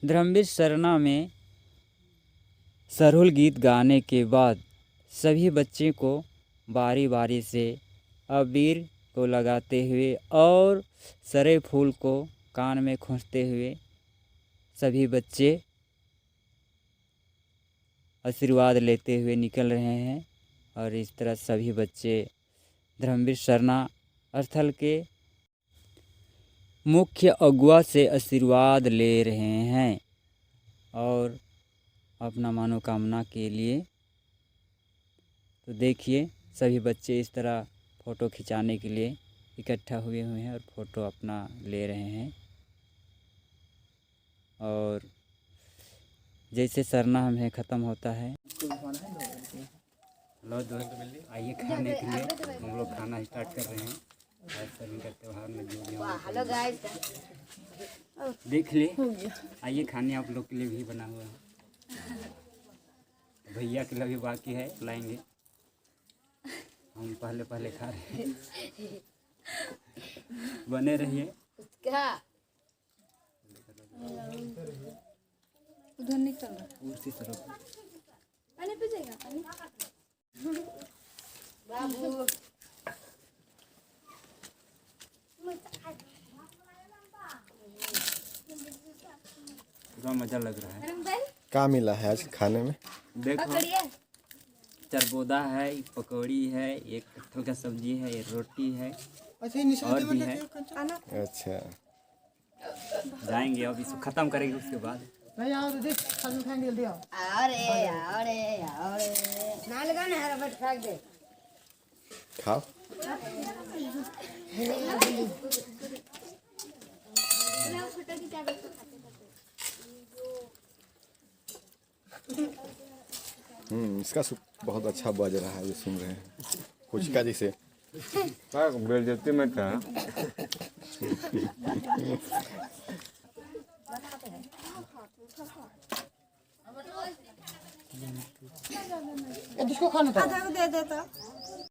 धर्मवीर सरना में सरहुल गीत गाने के बाद सभी बच्चे को बारी बारी से अबीर को लगाते हुए और सरे फूल को कान में खोंचते हुए सभी बच्चे आशीर्वाद लेते हुए निकल रहे हैं। और इस तरह सभी बच्चे धर्मवीर सरना स्थल के मुख्य अगुआ से आशीर्वाद ले रहे हैं और अपना मनोकामना के लिए। तो देखिए सभी बच्चे इस तरह फ़ोटो खिंचाने के लिए इकट्ठा हुए हैं और फ़ोटो अपना ले रहे हैं। और जैसे सरना हमें ख़त्म होता है, हेलो दोस्त, आइए खाने के लिए हम लोग खाना स्टार्ट कर रहे हैं। और सभी का त्यौहार में जो भी हेलो गाइस देख ले, आइए खाने आप लोग के लिए भी बना हुआ है। भैया के लिए भी बाकी है, लाएंगे। हम पहले खा रहे हैं, बने रहिए। उधर निकल रहा उसी तरफ पानी पी जाएगा पानी बाबू। पूरा मज़ा लग रहा है। क्या मिला है आज खाने में? देखो चरगोदा है, पकौड़ी है, एक कटहल का सब्जी है, एक रोटी है और भी है। अच्छा, जाएंगे अब इसको ख़त्म करेंगे उसके बाद। नहीं आओ तो देख खाने खाएंगे जल्दी आओ। अरे ना लगा ना हरा बट फेंक दे। खाओ। इसका बहुत अच्छा बज रहा है, ये सुन रहे हैं फुचका जिसे। बेइज्जती में था। जिसको खाना था आधा को दे देता